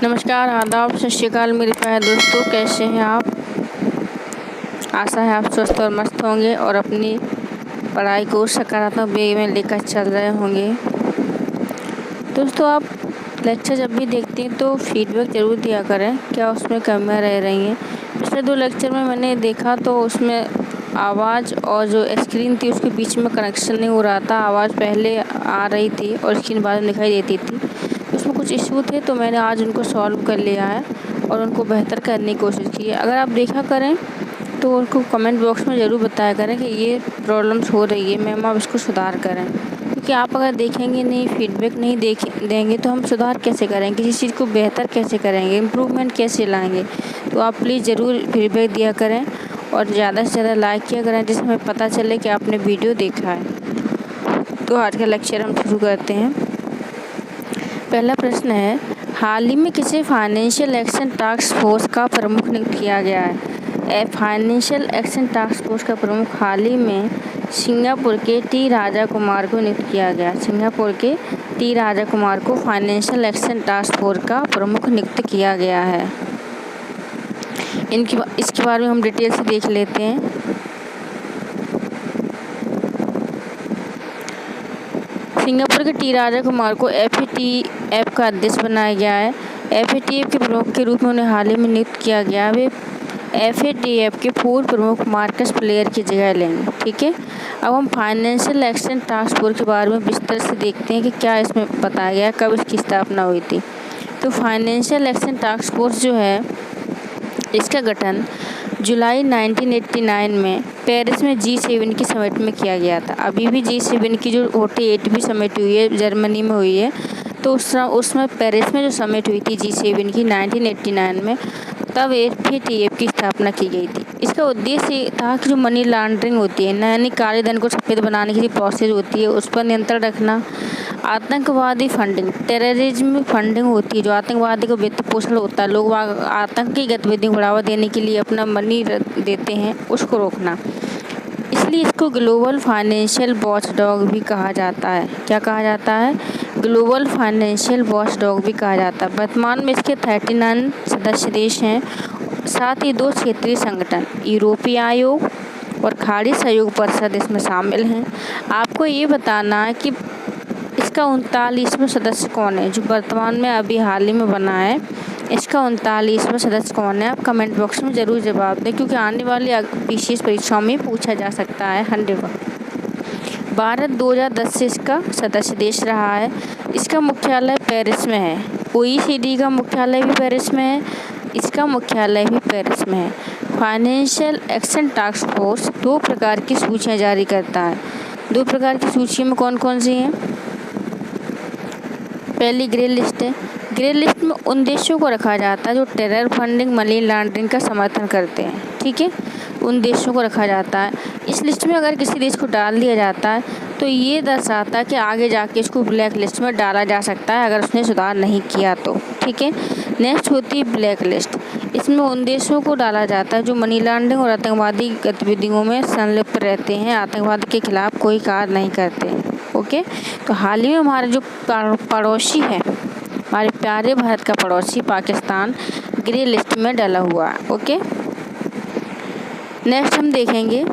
नमस्कार, आदाब, सत श्री अकाल मेरे प्यारे दोस्तों। कैसे हैं आप? आशा है आप स्वस्थ और मस्त होंगे और अपनी पढ़ाई को सकारात्मक वे में लेकर चल रहे होंगे। दोस्तों, आप लेक्चर जब भी देखते हैं तो फीडबैक ज़रूर दिया करें, क्या उसमें कमियां रह रही हैं। पिछले 2 लेक्चर में मैंने देखा तो उसमें आवाज़ और जो स्क्रीन थी उसके बीच में कनेक्शन नहीं हो रहा था। आवाज़ पहले आ रही थी और स्क्रीन बाद में दिखाई देती थी। उसमें कुछ इशू थे तो मैंने आज उनको सॉल्व कर लिया है और उनको बेहतर करने की कोशिश की है। अगर आप देखा करें तो उनको कमेंट बॉक्स में ज़रूर बताया करें कि ये प्रॉब्लम्स हो रही है, मैम आप इसको सुधार करें। क्योंकि आप अगर देखेंगे नहीं, फीडबैक नहीं देंगे तो हम सुधार कैसे करेंगे, किसी चीज़ को बेहतर कैसे करेंगे, इम्प्रूवमेंट कैसे लाएंगे। तो आप प्लीज़ ज़रूर फीडबैक दिया करें और ज़्यादा से ज़्यादा लाइक किया करें, जिससे हमें पता चले कि आपने वीडियो देखा है। तो आज का लेक्चर हम शुरू करते हैं। पहला प्रश्न है, हाल ही में किसे फाइनेंशियल एक्शन टास्क फोर्स का प्रमुख नियुक्त किया गया है? फाइनेंशियल एक्शन टास्क फोर्स का प्रमुख हाल ही में सिंगापुर के टी राजा कुमार को नियुक्त किया गया। सिंगापुर के टी राजा कुमार को फाइनेंशियल एक्शन टास्क फोर्स का प्रमुख नियुक्त किया गया है। इसके बारे में हम डिटेल से देख लेते हैं। सिंगापुर के टी राजा कुमार को FATF का अध्यक्ष बनाया गया है। FATF के प्रमुख के रूप में उन्हें हाल ही में नियुक्त किया गया। वे FATF के पूर्व प्रमुख मार्कस प्लेयर की जगह लेंगे। ठीक है, अब हम फाइनेंशियल एक्शन टास्क फोर्स के बारे में विस्तार से देखते हैं कि क्या इसमें बताया गया, कब इसकी स्थापना हुई थी। तो फाइनेंशियल एक्शन टास्क फोर्स जो है, इसका गठन जुलाई 1989 में पेरिस में G7 की समिट में किया गया था। अभी भी G7 की जो 48वीं समिट हुई है जर्मनी में हुई है, तो उसमें पेरिस में जो समिट हुई थी G7 की 1989 में, तब FATF की स्थापना की गई थी। इसका उद्देश्य ये था कि जो मनी लॉन्ड्रिंग होती है, यानी काले धन को सफ़ेद बनाने की जो प्रोसेस होती है, उस पर नियंत्रण रखना, आतंकवादी फंडिंग, टेररिज्म फंडिंग होती है, जो आतंकवादी को वित्त पोषण होता है, लोग आतंकी गतिविधियों को बढ़ावा देने के लिए अपना मनी देते हैं, उसको रोकना। इसलिए इसको ग्लोबल फाइनेंशियल वॉचडॉग भी कहा जाता है। क्या कहा जाता है? ग्लोबल फाइनेंशियल वॉचडॉग भी कहा जाता है। वर्तमान में इसके 39 सदस्य देश हैं, साथ ही 2 क्षेत्रीय संगठन, यूरोपीय आयोग और खाड़ी सहयोग परिषद इसमें शामिल हैं। आपको ये बताना है कि इसका 39वां सदस्य कौन है, जो वर्तमान में अभी हाल ही में बना है। इसका 39वां सदस्य कौन है, आप कमेंट बॉक्स में ज़रूर जवाब दें, क्योंकि आने वाली विशेष परीक्षाओं में पूछा जा सकता है 100 बार। भारत 2010 से इसका सदस्य देश रहा है। इसका मुख्यालय पेरिस में है। OECD का मुख्यालय भी पेरिस में है, इसका मुख्यालय भी पेरिस में है। फाइनेंशियल एक्शन टास्क फोर्स 2 प्रकार की सूचियाँ जारी करता है। 2 प्रकार की सूची में कौन कौन सी हैं? पहली ग्रे लिस्ट है। ग्रे लिस्ट में उन देशों को रखा जाता है जो टेरर फंडिंग, मनी लॉन्ड्रिंग का समर्थन करते हैं। ठीक है, उन देशों को रखा जाता है। इस लिस्ट में अगर किसी देश को डाल दिया जाता है तो ये दर्शाता है कि आगे जाके इसको ब्लैक लिस्ट में डाला जा सकता है, अगर उसने सुधार नहीं किया तो। ठीक है, नेक्स्ट होती है ब्लैक लिस्ट। इसमें उन देशों को डाला जाता है जो मनी लॉन्ड्रिंग और आतंकवादी गतिविधियों में संलिप्त रहते हैं, आतंकवाद के खिलाफ कोई कार्य नहीं करते। ओके, तो हाल ही में हमारे जो पड़ोसी है, हमारे प्यारे भारत का पड़ोसी पाकिस्तान ग्रे लिस्ट में डाला हुआ है। ओके, नेक्स्ट हम देखेंगे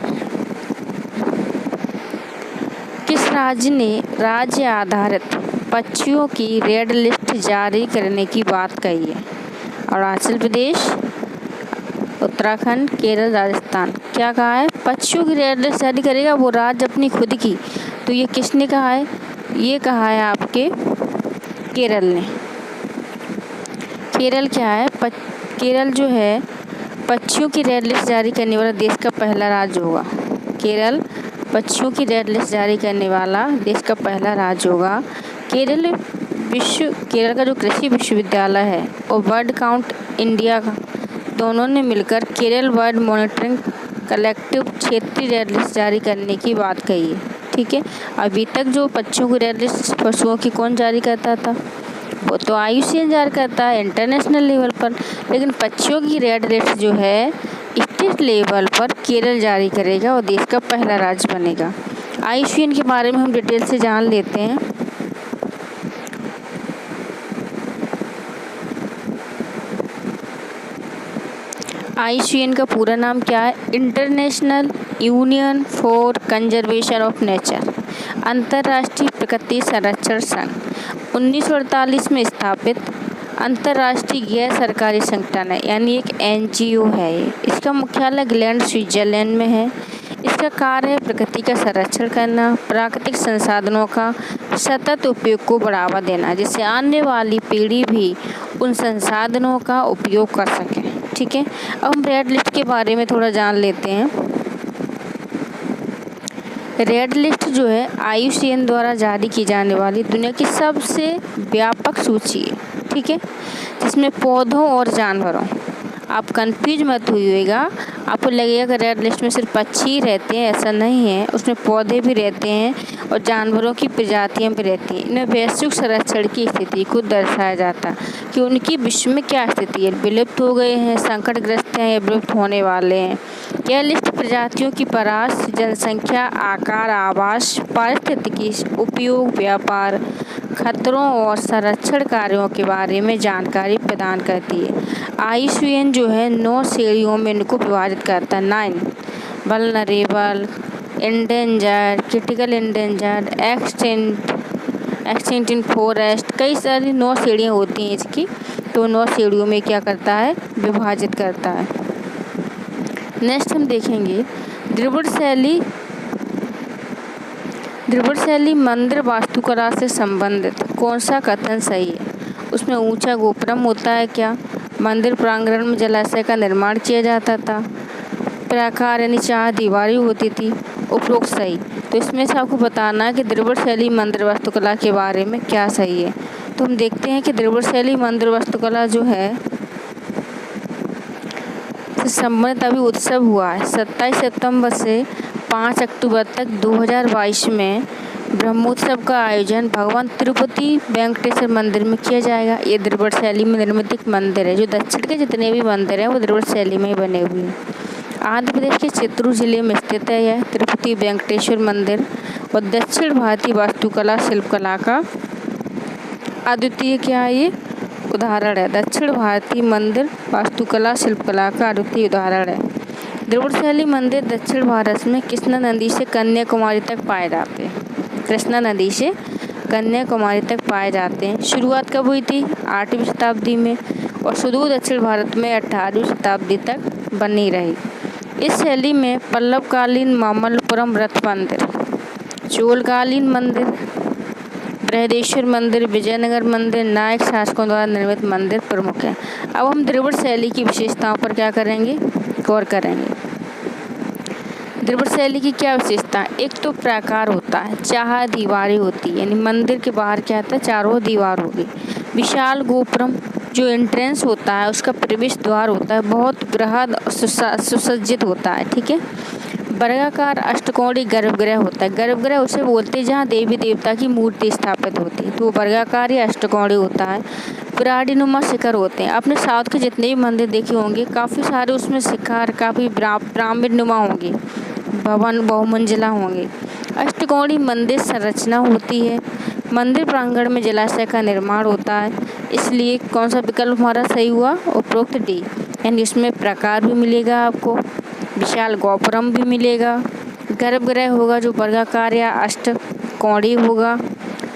किस राज्य ने राज्य आधारित पक्षियों की रेड लिस्ट जारी करने की बात कही है? अरुणाचल प्रदेश, उत्तराखंड, केरल, राजस्थान। क्या कहा है? पक्षियों की रेड लिस्ट जारी करेगा वो राज्य अपनी खुद की। तो ये किसने कहा है? ये कहा है आपके केरल ने। केरल क्या है? केरल जो है पक्षियों की रेड लिस्ट जारी करने वाला देश का पहला राज्य होगा। केरल पक्षियों की रेड लिस्ट जारी करने वाला देश का पहला राज्य होगा। केरल का जो कृषि विश्वविद्यालय है और बर्ड काउंट इंडिया का, दोनों ने मिलकर केरल बर्ड मॉनिटरिंग कलेक्टिव क्षेत्रीय रेड लिस्ट जारी करने की बात कही है। ठीक है, अभी तक जो पक्षियों की रेड लिस्ट पशुओं की कौन जारी करता था? वो तो IUCN जारी करता है इंटरनेशनल लेवल पर, लेकिन पक्षियों की रेड लिस्ट जो है स्टेट लेवल पर केरल जारी करेगा और देश का पहला राज्य बनेगा। IUCN के बारे में हम डिटेल से जान लेते हैं। IUCN का पूरा नाम क्या है? International union for conservation of nature, अंतर्राष्ट्रीय प्रकृति संरक्षण संघ। 1948 में स्थापित अंतर्राष्ट्रीय गैर सरकारी संगठन है, यानी एक NGO है ये। इसका मुख्यालय ग्लैंड, स्विट्जरलैंड में है। इसका कार्य है प्रकृति का संरक्षण करना, प्राकृतिक संसाधनों का सतत उपयोग को बढ़ावा देना, जिससे आने वाली पीढ़ी भी उन संसाधनों का उपयोग कर सके। ठीक है, अब हम रेड लिस्ट के बारे में थोड़ा जान लेते हैं। रेड लिस्ट जो है IUCN द्वारा जारी की जाने वाली दुनिया की सबसे व्यापक सूची है। ठीक है, जिसमें पौधों और जानवरों, आप कंफ्यूज मत हुइएगा, आपको लगेगा कि रेड लिस्ट में सिर्फ पक्षी रहते हैं, ऐसा नहीं है। उसमें पौधे भी रहते हैं और जानवरों की प्रजातियां भी रहती हैं। इनमें वैश्विक संरक्षण की स्थिति को दर्शाया जाता है कि उनकी विश्व में क्या स्थिति है, विलुप्त हो गए हैं, संकटग्रस्त हैं या विलुप्त होने वाले हैं। यह लिस्ट प्रजातियों की परास, जनसंख्या, आकार, आवास, पारिस्थितिकी, उपयोग, व्यापार, खतरों और संरक्षण कार्यों के बारे में जानकारी प्रदान करती है। IUCN जो है 9 श्रेणियों में इनको विभाजित करता है। 9 vulnerable, endangered, critical endangered, extinct इन फॉरेस्ट, कई सारी 9 श्रेणियाँ होती हैं इसकी। तो 9 श्रेणियों में क्या करता है, विभाजित करता है। नेक्स्ट हम देखेंगे द्रविड़ शैली मंदिर वास्तुकला से संबंधित कौन सा कथन सही है? उसमें ऊंचा गोपुरम होता है क्या? मंदिर प्रांगण में जलाशय का निर्माण किया जाता था। प्राकार यानी 4 दीवारें होती थी। उपरोक्त सही। तो इसमें से आपको बताना है कि द्रविड़ शैली मंदिर वास्तुकला के बारे में क्या सही है। तो हम देखते हैं कि द्रविड़ शैली मंदिर वास्तुकला जो है संबंधित अभी उत्सव हुआ है 27 सितंबर से 5 अक्टूबर तक 2022 में ब्रह्मोत्सव का आयोजन भगवान तिरुपति वेंकटेश्वर मंदिर में किया जाएगा। ये द्रविड़ शैली में निर्मित एक मंदिर है। जो दक्षिण के जितने भी मंदिर हैं वो द्रविड़ शैली में ही बने हुए हैं। आंध्र प्रदेश के चित्तूर जिले में स्थित है यह तिरुपति वेंकटेश्वर मंदिर और दक्षिण भारतीय वास्तुकला शिल्पकला का अद्वितीय क्या है ये उदाहरण है। दक्षिण भारतीय मंदिर वास्तुकला शिल्पकला का अद्वितीय उदाहरण है। द्रविड़ शैली मंदिर दक्षिण भारत में कृष्णा नदी से कन्याकुमारी तक पाए जाते हैं। कृष्णा नदी से कन्याकुमारी तक पाए जाते हैं। शुरुआत कब हुई थी? 8वीं शताब्दी में और सुदूर दक्षिण भारत में 18वीं शताब्दी तक बनी रही। इस शैली में पल्लवकालीन मामल्लपुरम रथ मंदिर, चोलकालीन मंदिर, बृहदेश्वर मंदिर, विजयनगर मंदिर, नायक शासकों द्वारा निर्मित मंदिर प्रमुख हैं। अब हम द्रविड़ शैली की विशेषताओं पर क्या करेंगे, गौर करेंगे। द्रविड़ शैली की क्या विशेषता है? एक तो प्राकार होता है, 4 दीवारें होती है, यानी मंदिर के बाहर क्या होता है, 4 दीवार होगी। विशाल गोपुरम, जो एंट्रेंस होता है उसका प्रवेश द्वार होता है, बहुत बृहद सुसज्जित होता है। ठीक है। वर्गाकार अष्टकोणीय गर्भगृह होता है। गर्भगृह उसे बोलते हैं जहाँ देवी देवता की मूर्ति स्थापित होती है, तो वर्गाकार या अष्टकोणीय होता है। पिरामिडनुमा शिखर होते हैं। आपने साउथ के जितने भी मंदिर देखे होंगे काफ़ी सारे उसमें शिखर काफ़ी पिरामिडनुमा होंगे, भवन बहुमंजिला होंगे। अष्टकोणीय मंदिर संरचना होती है। मंदिर प्रांगण में जलाशय का निर्माण होता है। इसलिए कौन सा विकल्प हमारा सही हुआ? उपरोक्त डी, यानी इसमें प्रकार भी मिलेगा आपको, विशाल गोपुरम भी मिलेगा, गर्भगृह होगा जो वर्गाकार या अष्टकोणीय होगा,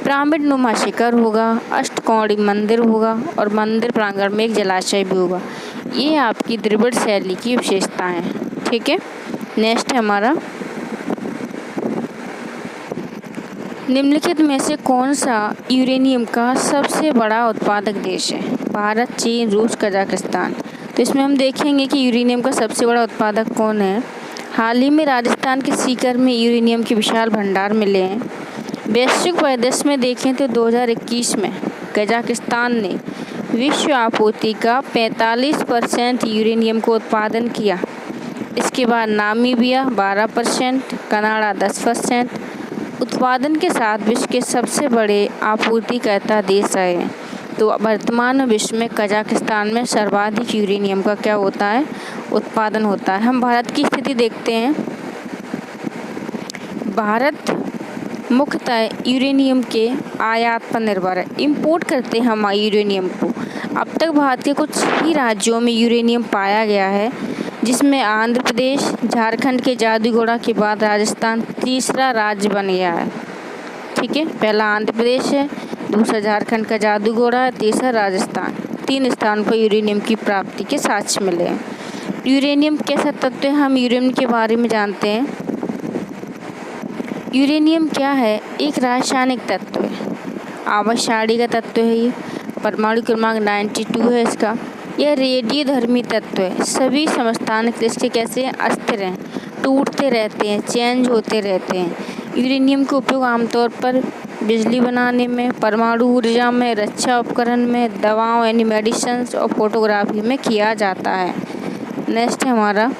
पिरामिडनुमा शिखर होगा, अष्टकोणीय मंदिर होगा और मंदिर प्रांगण में एक जलाशय भी होगा। ये आपकी द्रविड़ शैली की विशेषताएं हैं। ठीक है। नेक्स्ट है हमारा, निम्नलिखित में से कौन सा यूरेनियम का सबसे बड़ा उत्पादक देश है? भारत, चीन, रूस, कजाकिस्तान। तो इसमें हम देखेंगे कि यूरेनियम का सबसे बड़ा उत्पादक कौन है। हाल ही में राजस्थान के सीकर में यूरेनियम के विशाल भंडार मिले हैं। वैश्विक परिदृश्य में देखें तो 2021 में कजाकिस्तान ने विश्व आपूर्ति का 45% यूरेनियम को उत्पादन किया। इसके बाद नामीबिया 12%, कनाडा 10%। उत्पादन के साथ विश्व के सबसे बड़े आपूर्तिकर्ता देश है। तो वर्तमान विश्व में कजाकिस्तान में सर्वाधिक यूरेनियम का क्या होता है? उत्पादन होता है। हम भारत की स्थिति देखते हैं। भारत मुख्यतः यूरेनियम के आयात पर निर्भर है। इंपोर्ट करते हैं हम यूरेनियम को, अब तक भारत के कुछ ही राज्यों में यूरेनियम पाया गया है, जिसमें आंध्र प्रदेश, झारखंड के जादूगोड़ा के बाद राजस्थान तीसरा राज्य बन गया है। ठीक है, पहला आंध्र प्रदेश है, दूसरा झारखंड का जादूगोड़ा है, तीसरा राजस्थान। 3 स्थानों पर यूरेनियम की प्राप्ति के साक्ष्य मिले हैं। यूरेनियम कैसा तत्व है, हम यूरेनियम के बारे में जानते हैं। यूरेनियम क्या है? एक रासायनिक तत्व है, आवर्त का तत्व है। ये परमाणु क्रमांक 92 है इसका। यह रेडियोधर्मी तत्व है। सभी समस्थानिक इसके कैसे हैं? अस्थिर हैं, टूटते रहते हैं, चेंज होते रहते हैं। यूरेनियम का उपयोग आमतौर पर बिजली बनाने में, परमाणु ऊर्जा में, रक्षा उपकरण में, दवाओं यानी मेडिसिन्स और फोटोग्राफी में किया जाता है। नेक्स्ट है हमारा,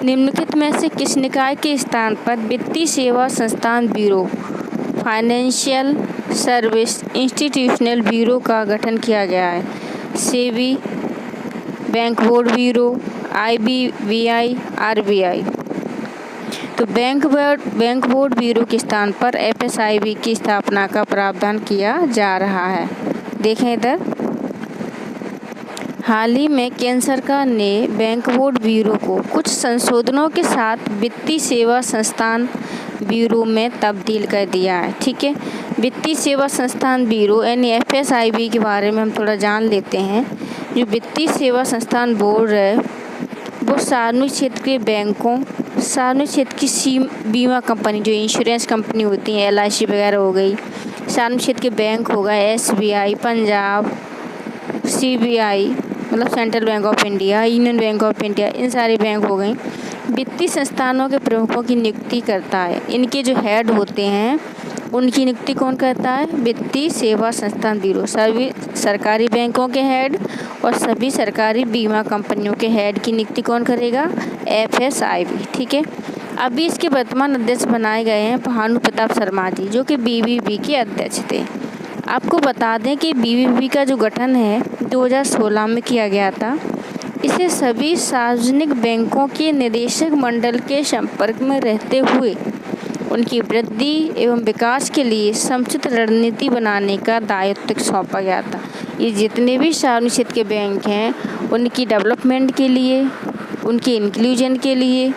निम्नलिखित में से किस निकाय के स्थान पर वित्तीय सेवा संस्थान bureau, financial service institutional bureau का गठन किया गया है? SEBI, bank board bureau, IBVI, RBI। तो बैंक बोर्ड ब्यूरो के स्थान पर FSIB की स्थापना का प्रावधान किया जा रहा है। देखें इधर, हाल ही में केंद्र सरकार ने बैंक बोर्ड ब्यूरो को कुछ संशोधनों के साथ वित्तीय सेवा संस्थान ब्यूरो में तब्दील कर दिया है। ठीक है, वित्तीय सेवा संस्थान ब्यूरो यानी FSIB के बारे में हम थोड़ा जान लेते हैं। जो वित्तीय सेवा संस्थान बोर्ड है वो सार्वजनिक क्षेत्र के बैंकों, सार्वजनिक क्षेत्र की बीमा कंपनी, जो इंश्योरेंस कंपनी होती हैं, LIC वगैरह हो गई, सार्वजनिक क्षेत्र के बैंक हो गए, SBI, पंजाब, CBI मतलब central bank of India, union bank of India, इन सारे बैंक हो गई, वित्तीय संस्थानों के प्रमुखों की नियुक्ति करता है। इनके जो हेड होते हैं उनकी नियुक्ति कौन करता है? वित्तीय सेवा संस्थान ब्यूरो। सभी सरकारी बैंकों के हेड और सभी सरकारी बीमा कंपनियों के हेड की नियुक्ति कौन करेगा? FSIB। ठीक है, अभी इसके वर्तमान अध्यक्ष बनाए गए हैं भानु प्रताप शर्मा जी, जो कि BBB के अध्यक्ष थे। आपको बता दें कि BBB का जो गठन है 2016 में किया गया था। इसे सभी सार्वजनिक बैंकों के निदेशक मंडल के संपर्क में रहते हुए उनकी वृद्धि एवं विकास के लिए समुचित रणनीति बनाने का दायित्व सौंपा गया था। ये जितने भी सार्वजनिक क्षेत्र के बैंक हैं उनकी डेवलपमेंट के लिए, उनके इंक्लूजन के लिए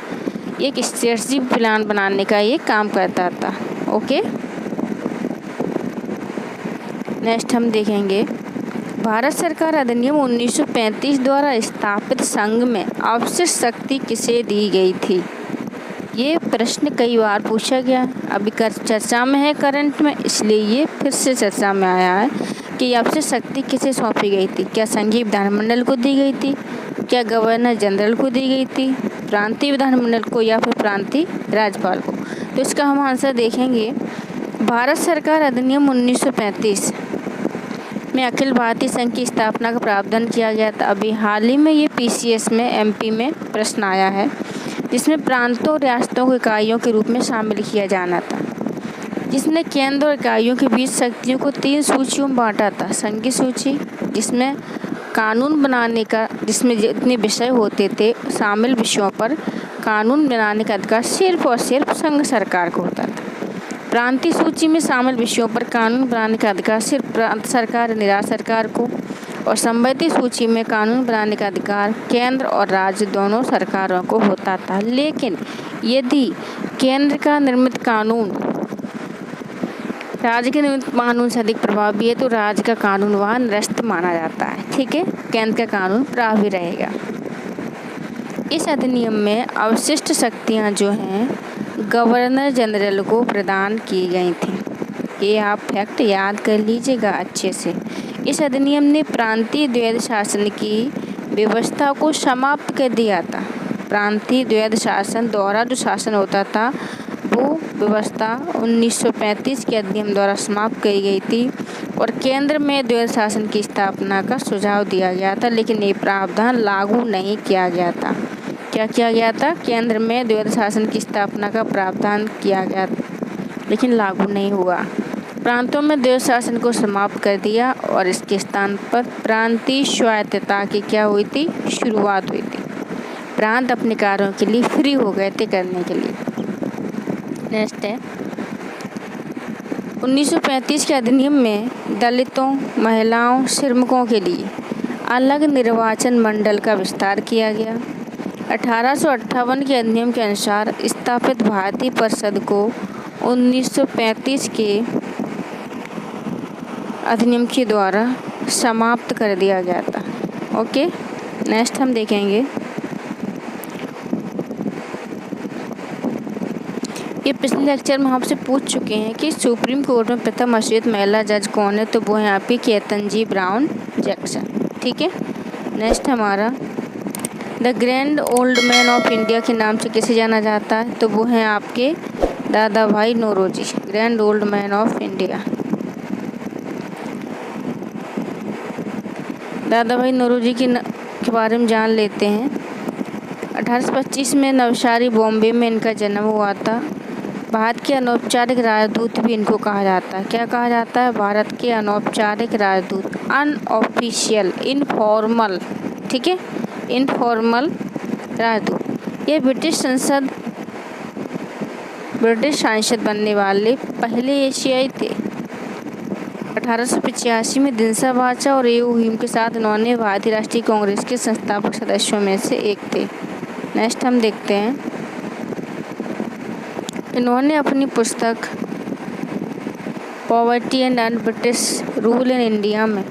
एक स्ट्रेटजी प्लान बनाने का ये काम करता था। ओके, नेक्स्ट हम देखेंगे, भारत सरकार अधिनियम 1935 द्वारा स्थापित संघ में अवशिष्ट शक्ति किसे दी गई थी? ये प्रश्न कई बार पूछा गया, अभी चर्चा में है करंट में, इसलिए ये फिर से चर्चा में आया है कि अवशिष्ट शक्ति किसे सौंपी गई थी? क्या संघीय विधानमंडल को दी गई थी? क्या गवर्नर जनरल को दी गई थी? प्रांतीय विधानमंडल को या फिर प्रांतीय राज्यपाल को? तो इसका हम आंसर देखेंगे। भारत सरकार अधिनियम 1935 में अखिल भारतीय संघ की स्थापना का प्रावधान किया गया था। अभी हाल ही में ये PCS में MP में प्रश्न आया है, जिसमें प्रांतों और रियासतों को इकाइयों के रूप में शामिल किया जाना था, जिसने केंद्र और इकाइयों के बीच शक्तियों को 3 सूचियों में बांटा था। संघीय सूची, जिसमें कानून बनाने का, जिसमें जितने विषय होते थे शामिल विषयों पर कानून बनाने का अधिकार सिर्फ और सिर्फ संघ सरकार को होता था। प्रांतीय सूची में शामिल विषयों पर कानून बनाने का अधिकार सिर्फ प्रांत सरकार, राज्य सरकार को, और संबंधित सूची में कानून बनाने का अधिकार केंद्र और राज्य दोनों सरकारों को होता था। लेकिन यदि केंद्र का निर्मित कानून राज्य के निर्मित कानून से अधिक प्रभावी है तो राज्य का कानून वहाँ निरस्त माना जाता है। ठीक है, केंद्र का कानून प्रभावी रहेगा। इस अधिनियम में अवशिष्ट शक्तियाँ जो हैं गवर्नर जनरल को प्रदान की गई थी। ये आप फैक्ट याद कर लीजिएगा अच्छे से। इस अधिनियम ने प्रांतीय द्वैध शासन की व्यवस्था को समाप्त कर दिया था। प्रांतीय द्वैध शासन द्वारा जो शासन होता था वो व्यवस्था 1935 के अधिनियम द्वारा समाप्त की गई थी और केंद्र में द्वैध शासन की स्थापना का सुझाव दिया गया था, लेकिन ये प्रावधान लागू नहीं किया गया था। क्या किया गया था? केंद्र में द्वैध शासन की स्थापना का प्रावधान किया गया लेकिन लागू नहीं हुआ। प्रांतों में द्वैध शासन को समाप्त कर दिया और इसके स्थान पर प्रांतीय स्वायत्तता की क्या हुई थी? शुरुआत हुई थी। प्रांत अपने कार्यों के लिए फ्री हो गए थे करने के लिए। नेक्स्ट है, 1935 के अधिनियम में दलितों, महिलाओं, श्रमिकों के लिए अलग निर्वाचन मंडल का विस्तार किया गया। 1858 के अधिनियम के अनुसार स्थापित भारतीय परिषद को 1935 के अधिनियम के द्वारा समाप्त कर दिया गया था। ओके, नेक्स्ट हम देखेंगे ये पिछले लेक्चर में आपसे पूछ चुके हैं कि सुप्रीम कोर्ट में प्रथम अश्वेत महिला जज कौन है, तो वो है आपकी केतन ब्राउन जैक्सन। ठीक है, नेक्स्ट हमारा the grand old man of India के नाम से किसे जाना जाता है, तो वो हैं आपके Dadabhai Naoroji, grand old man of India. Dadabhai Naoroji के बारे में जान लेते हैं। 1825 में नवसारी बॉम्बे में इनका जन्म हुआ था। भारत के अनौपचारिक राजदूत भी इनको कहा जाता है। क्या कहा जाता है? भारत के अनौपचारिक राजदूत, अनऑफिशियल, इनफॉर्मल। ठीक है, इनफॉर्मल राजदूत। ये ब्रिटिश सांसद बनने वाले पहले एशियाई थे। 1885 में दिनसा बाचा और ए.ओ. ह्यूम के साथ इन्होंने भारतीय राष्ट्रीय कांग्रेस के संस्थापक सदस्यों में से एक थे। नेक्स्ट हम देखते हैं, इन्होंने अपनी पुस्तक poverty and British rule in India में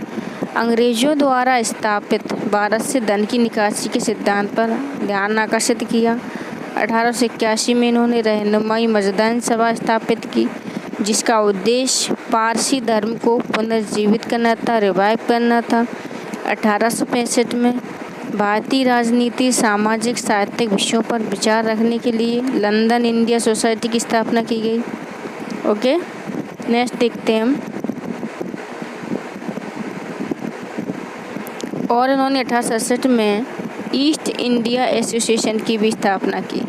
अंग्रेजों द्वारा स्थापित भारत से धन की निकासी के सिद्धांत पर ध्यान आकर्षित किया। 1881 में इन्होंने रहनुमाई मजदन सभा स्थापित की, जिसका उद्देश्य पारसी धर्म को पुनर्जीवित करना था, रिवाइव करना था। 1865 में भारतीय राजनीति, सामाजिक, साहित्यिक विषयों पर विचार रखने के लिए लंदन इंडिया सोसाइटी की स्थापना की गई। ओके, नेक्स्ट देखते हैं हम। और इन्होंने 1867 में ईस्ट इंडिया एसोसिएशन की भी स्थापना की,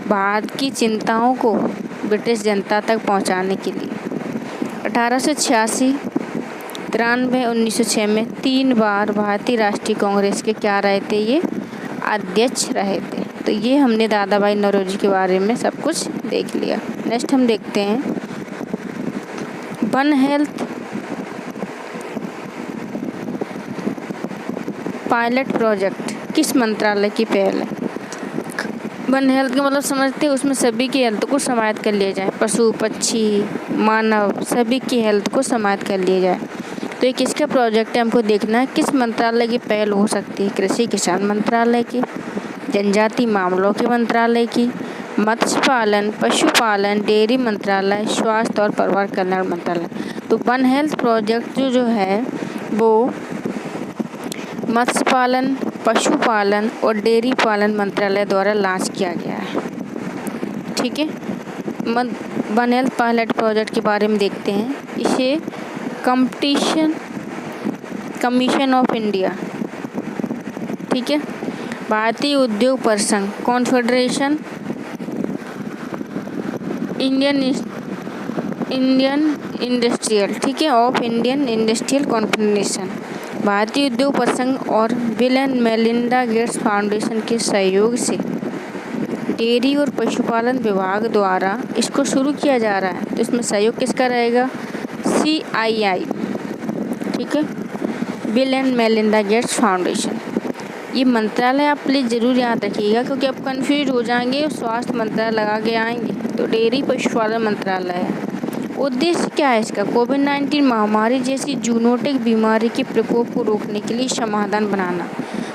भारत की चिंताओं को ब्रिटिश जनता तक पहुंचाने के लिए। 1886, 93, 1906 में 3 बार भारतीय राष्ट्रीय कांग्रेस के क्या रहे थे? ये अध्यक्ष रहे थे। तो ये हमने दादा भाई नौरोजी के बारे में सब कुछ देख लिया। नेक्स्ट हम देखते हैं वन हेल्थ पायलट प्रोजेक्ट किस मंत्रालय की पहल है? वन हेल्थ का मतलब समझते हैं, उसमें सभी की हेल्थ को समाहित कर लिया जाए, पशु, पक्षी, मानव, सभी की हेल्थ को समाहित कर लिया जाए। तो ये किसका प्रोजेक्ट है, हमको देखना है। किस मंत्रालय की पहल हो सकती है? कृषि किसान मंत्रालय की, जनजाति मामलों के मंत्रालय की, मत्स्य पालन, पशुपालन, डेयरी मंत्रालय, स्वास्थ्य और परिवार कल्याण मंत्रालय। तो वन हेल्थ प्रोजेक्ट जो है वो मत्स्य पालन, पशुपालन और डेयरी पालन मंत्रालय द्वारा लॉन्च किया गया है। ठीक है, वन हेल्थ पायलट प्रोजेक्ट के बारे में देखते हैं। इसे कंपटीशन कमीशन ऑफ इंडिया, ठीक है, भारतीय उद्योग परिसंघ, कॉन्फेडरेशन इंडियन इंडस्ट्रियल, ठीक है, ऑफ इंडियन इंडस्ट्रियल कॉन्फेडरेशन, भारतीय उद्योग परिसंघ और bill and Melinda Gates foundation के सहयोग से डेयरी और पशुपालन विभाग द्वारा इसको शुरू किया जा रहा है। तो इसमें सहयोग किसका रहेगा? CII, ठीक है, bill and Melinda Gates foundation. ये मंत्रालय आप प्लीज़ ज़रूर याद रखिएगा, क्योंकि आप कंफ्यूज हो जाएंगे, स्वास्थ्य मंत्रालय लगा के आएंगे। तो डेयरी पशुपालन मंत्रालय है। उद्देश्य क्या है इसका? कोविड-19 महामारी जैसी जूनोटिक बीमारी के प्रकोप को रोकने के लिए समाधान बनाना।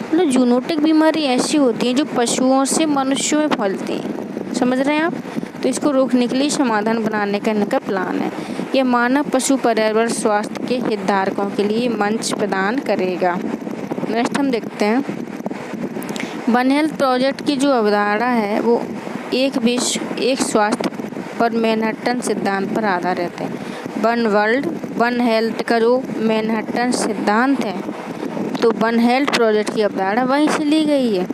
मतलब जूनोटिक बीमारी ऐसी होती है जो पशुओं से मनुष्यों में फैलती हैं, समझ रहे हैं आप? तो इसको रोकने के लिए समाधान बनाने का इनका प्लान है। यह मानव, पशु, पर्यावरण, स्वास्थ्य के हितधारकों के लिए मंच प्रदान करेगा। नेक्स्ट हम देखते हैं वन हेल्थ प्रोजेक्ट की जो अवधारणा है वो एक विश्व एक स्वास्थ्य पर मैनहट्टन सिद्धांत पर आधारित है। वन वर्ल्ड वन हेल्थ का जो मैनहट्टन सिद्धांत है, तो वन हेल्थ प्रोजेक्ट की अवधारणा वहीं से ली गई है।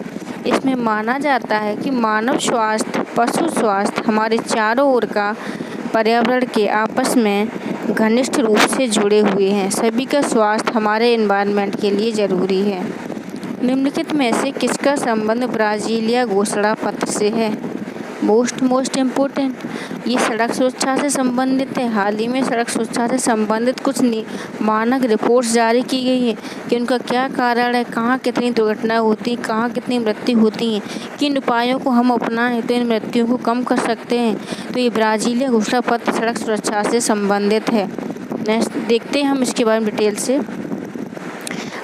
इसमें माना जाता है कि मानव स्वास्थ्य, पशु स्वास्थ्य, हमारे चारों ओर का पर्यावरण के आपस में घनिष्ठ रूप से जुड़े हुए हैं। सभी का स्वास्थ्य हमारे एनवायरनमेंट के लिए ज़रूरी है। निम्नलिखित में से किसका संबंध ब्राज़ीलिया घोषणा पत्र से है? मोस्ट इम्पोर्टेंट, ये सड़क सुरक्षा से संबंधित है। हाल ही में सड़क सुरक्षा से संबंधित कुछ मानक रिपोर्ट्स जारी की गई हैं कि उनका क्या कारण है, कहाँ कितनी दुर्घटनाएं होती हैं, कहाँ कितनी मृत्यु होती हैं, किन उपायों को हम अपनाएं तो इन मृत्युओं को कम कर सकते हैं। तो ये ब्राज़ीलिया घोषणा पत्र सड़क सुरक्षा से संबंधित है। नेक्स्ट देखते हैं हम इसके बारे में डिटेल से।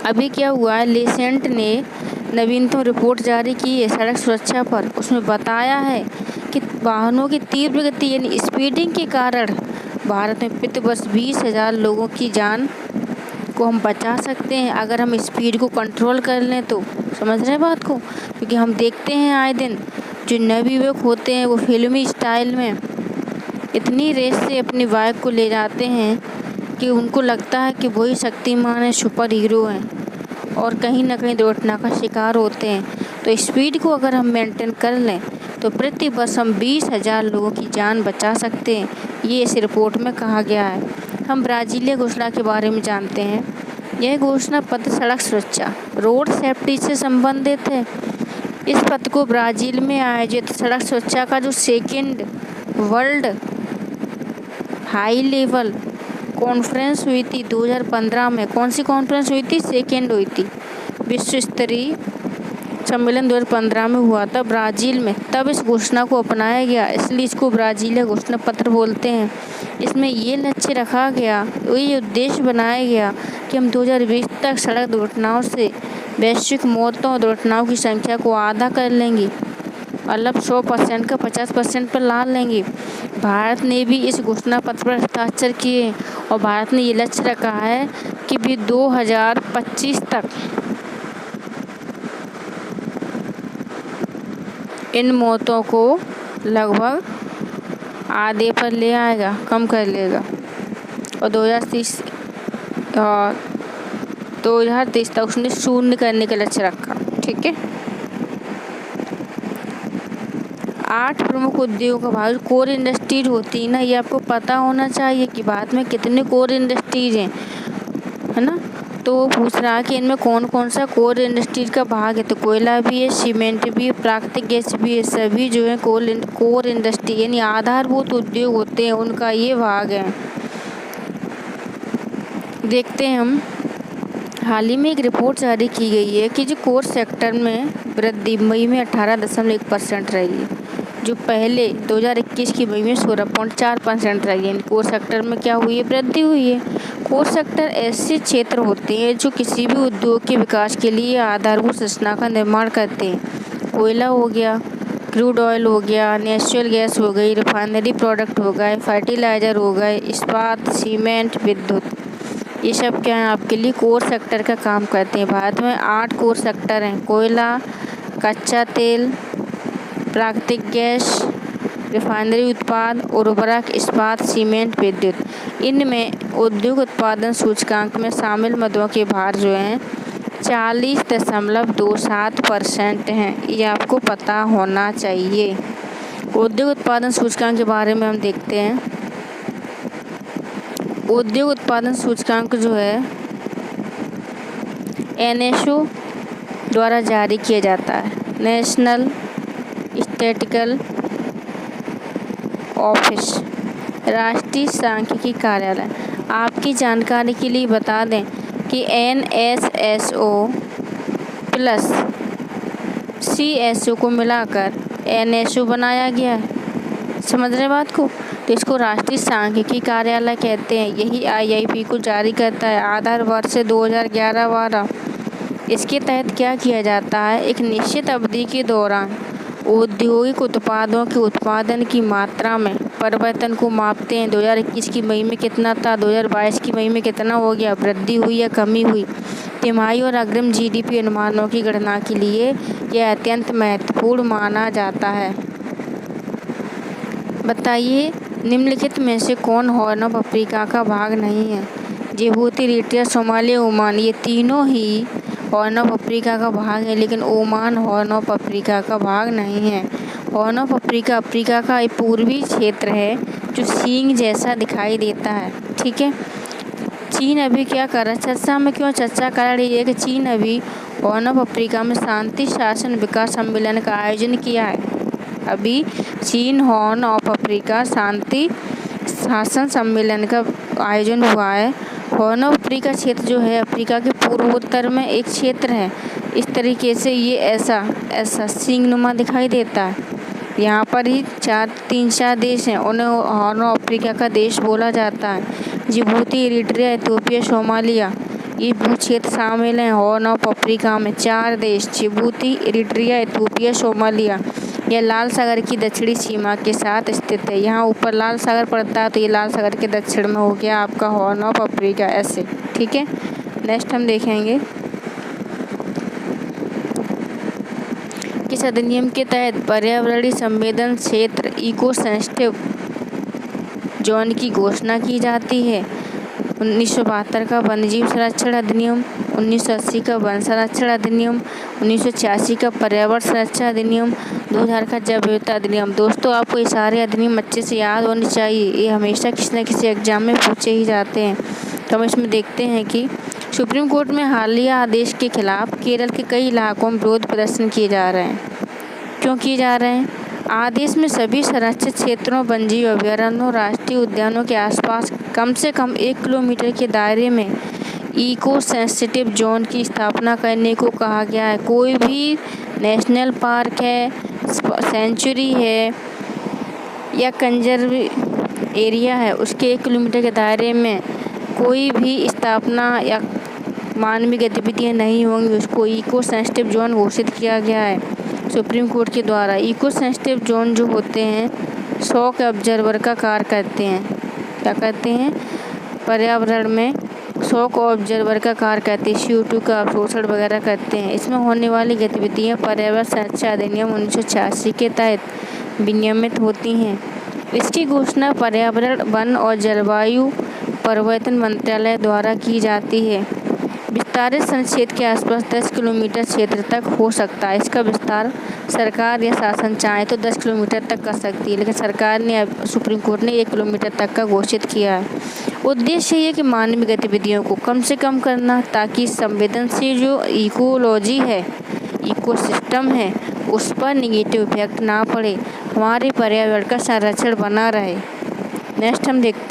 अभी क्या हुआ है, लेसेंट ने नवीनतम रिपोर्ट जारी की है सड़क सुरक्षा पर। उसमें बताया है कि वाहनों की तीव्र गति यानी स्पीडिंग के कारण भारत में प्रति वर्ष 20,000 लोगों की जान को हम बचा सकते हैं अगर हम स्पीड को कंट्रोल कर लें तो। समझ रहे हैं बात को? क्योंकि हम देखते हैं आए दिन जो नवयुवक होते हैं वो फिल्मी स्टाइल में इतनी रेस से अपनी बाइक को ले जाते हैं कि उनको लगता है कि वही शक्तिमान है, सुपर हीरो हैं, और कहीं ना कहीं दुर्घटना का शिकार होते हैं। तो स्पीड को अगर हम मेंटेन कर लें तो प्रति वर्ष हम 20,000 लोगों की जान बचा सकते हैं, ये इस रिपोर्ट में कहा गया है। हम ब्राज़ीलिया घोषणा के बारे में जानते हैं। यह घोषणा पत्र सड़क सुरक्षा रोड सेफ्टी से संबंधित है। इस पत्र को ब्राज़ील में आयोजित सड़क सुरक्षा का जो second world high level conference हुई थी 2015 में। कौन सी कॉन्फ्रेंस हुई थी? सेकेंड हुई थी। विश्व स्तरीय सम्मेलन 2015 में हुआ था ब्राज़ील में, तब इस घोषणा को अपनाया गया, इसलिए इसको ब्राज़ीलिया घोषणा पत्र बोलते हैं। इसमें ये लक्ष्य रखा गया, ये उद्देश्य बनाया गया कि हम 2020 तक सड़क दुर्घटनाओं से वैश्विक मौतों और दुर्घटनाओं की संख्या को आधा कर लेंगे, मतलब 100% का 50% पर ला लेंगे। भारत ने भी इस घोषणा पत्र पर हस्ताक्षर किए और भारत ने ये लक्ष्य रखा है कि भी 2025 तक इन मौतों को लगभग आधे पर ले आएगा, कम कर लेगा, और 2030 तक उसने शून्य करने का लक्ष्य रखा। ठीक है। 8 प्रमुख उद्योगों का भारत कोर इंडस्ट्रीज होती है ना, ये आपको पता होना चाहिए कि भारत में कितने कोर इंडस्ट्रीज हैं, है ना। तो वो पूछ रहा है कि इनमें कौन कौन सा कोर इंडस्ट्रीज का भाग है। तो कोयला भी है, सीमेंट भी है, प्राकृतिक गैस भी है, सभी जो है कोर इंडस्ट्री यानी आधारभूत उद्योग होते हैं, उनका ये भाग है। देखते हैं हम, हाल ही में एक रिपोर्ट जारी की गई है कि जो कोर सेक्टर में वृद्धि मई में 18.1% रही है, जो पहले 2021 की मई में 16.4% रही है। कोर सेक्टर में क्या हुई है? वृद्धि हुई है। कोर सेक्टर ऐसे क्षेत्र होते हैं जो किसी भी उद्योग के विकास के लिए आधारभूत संरचना का निर्माण करते हैं। कोयला हो गया, क्रूड ऑयल हो गया, नेचुरल गैस हो गई, रिफाइनरी प्रोडक्ट हो गए, फर्टिलाइज़र हो गए, इस्पात, सीमेंट, विद्युत, ये सब क्या है आपके लिए कोर सेक्टर का काम करते हैं। भारत में 8 कोर सेक्टर हैं: कोयला, कच्चा तेल, प्राकृतिक गैस, रिफाइनरी उत्पाद, उर्वरक, इस्पात, सीमेंट, विद्युत। इनमें उद्योग उत्पादन सूचकांक में शामिल मदों के भार जो हैं 40.27% हैं, ये आपको पता होना चाहिए। उद्योग उत्पादन सूचकांक के बारे में हम देखते हैं। उद्योग उत्पादन सूचकांक जो है NSO द्वारा जारी किया जाता है, नेशनल स्टैटिस्टिकल ऑफिस, राष्ट्रीय सांख्यिकी कार्यालय। आपकी जानकारी के लिए बता दें कि NSSO प्लस CSO को मिलाकर NSO बनाया गया है। समझ रहे बात को? तो इसको राष्ट्रीय सांख्यिकी कार्यालय कहते हैं। यही IIP को जारी करता है। आधार वर्ष से 2011-12। इसके तहत क्या किया जाता है? एक निश्चित अवधि के दौरान औद्योगिक उत्पादों के उत्पादन की मात्रा में परिवर्तन को मापते हैं। 2021 की मई में कितना था, 2022 की मई में कितना हो गया, वृद्धि हुई या कमी हुई। तिमाही और अग्रिम GDP अनुमानों की गणना के लिए यह अत्यंत महत्वपूर्ण माना जाता है। बताइए निम्नलिखित में से कौन हॉर्न ऑफ अफ्रीका का भाग नहीं है? जिबूती, इरिट्रिया, सोमालिया, ओमान, ये तीनों ही हॉर्न ऑफ अफ्रीका का भाग है, लेकिन ओमान हॉर्न ऑफ अफ्रीका का भाग नहीं है। हॉर्न ऑफ अफ्रीका अफ्रीका का एक पूर्वी क्षेत्र है जो सींग जैसा दिखाई देता है। ठीक है। चीन अभी क्या कर रहा है? चर्चा में क्यों चर्चा कर रही है कि चीन अभी हॉर्न ऑफ अफ्रीका में शांति शासन विकास सम्मेलन का आयोजन किया है। अभी चीन हॉर्न ऑफ अफ्रीका शांति शासन सम्मेलन का आयोजन हुआ है। हॉर्न ऑफ अफ्रीका क्षेत्र जो है अफ्रीका के पूर्वोत्तर में एक क्षेत्र है। इस तरीके से ये ऐसा सींगनुमा दिखाई देता है। यहाँ पर ही 3-4 देश हैं, उन्हें हॉर्न ऑफ अफ्रीका का देश बोला जाता है। जिबूती, इरिट्रिया, इथियोपिया, सोमालिया ये भू क्षेत्र शामिल हैं। हॉर्न ऑफ अफ्रीका में 4 देश जिबूती, इरिट्रिया, इथियोपिया, सोमालिया। यह लाल सागर की दक्षिणी सीमा के साथ स्थित है। यहाँ ऊपर लाल सागर पड़ता है, तो ये लाल सागर के दक्षिण में हो गया आपका हॉर्न ऑफ अफ्रीका, ऐसे। ठीक है, नेक्स्ट हम देखेंगे किस अधिनियम के तहत पर्यावरणीय संवेदन क्षेत्र इको सेंसिटिव जोन की घोषणा की जाती है। 1972 का वन्यजीव संरक्षण अधिनियम, 1980 का वन संरक्षण अधिनियम, 1986 का पर्यावरण संरक्षण अधिनियम, 2000 का जैव विविधता अधिनियम। दोस्तों, आपको ये सारे अधिनियम अच्छे से याद होने चाहिए। ये हमेशा किसी न किसी एग्जाम में पूछे ही जाते हैं। तो हम इसमें देखते हैं कि सुप्रीम कोर्ट में हालिया आदेश के खिलाफ केरल के कई इलाकों में विरोध प्रदर्शन किए जा रहे हैं। क्यों किए जा रहे हैं? आदेश में सभी संरक्षित क्षेत्रों, वन्यजीव अभयारण्यों, राष्ट्रीय उद्यानों के आसपास कम से कम 1 किलोमीटर के दायरे में इको सेंसिटिव जोन की स्थापना करने को कहा गया है। कोई भी नेशनल पार्क है, सेंचुरी है या कंजर्व एरिया है, उसके 1 किलोमीटर के दायरे में कोई भी स्थापना या मानवीय गतिविधियाँ नहीं होंगी। उसको इको सेंसिटिव जोन घोषित किया गया है सुप्रीम कोर्ट के द्वारा। इको सेंसिटिव जोन जो होते हैं शॉक ऑब्जर्वर का कार्य करते हैं। क्या करते हैं? पर्यावरण में शॉक ऑब्जर्वर का कार्य करते हैं, CO2 का अवशोषण वगैरह करते हैं। इसमें होने वाली गतिविधियाँ पर्यावरण संरक्षण अधिनियम 1986 के तहत विनियमित होती हैं। इसकी घोषणा पर्यावरण, वन और जलवायु परिवर्तन मंत्रालय द्वारा की जाती है। विस्तारित संक्षेत्र के आसपास 10 किलोमीटर क्षेत्र तक हो सकता है। इसका विस्तार सरकार या शासन चाहे तो 10 किलोमीटर तक कर सकती है, लेकिन सरकार ने सुप्रीम कोर्ट ने 1 किलोमीटर तक का घोषित किया है। उद्देश्य ये कि मानवीय गतिविधियों को कम से कम करना, ताकि संवेदनशील जो इकोलॉजी है, इकोसिस्टम है, उस पर निगेटिव इफेक्ट ना पड़े, हमारे पर्यावरण का संरक्षण बना रहे। नेक्स्ट हम देखते हैं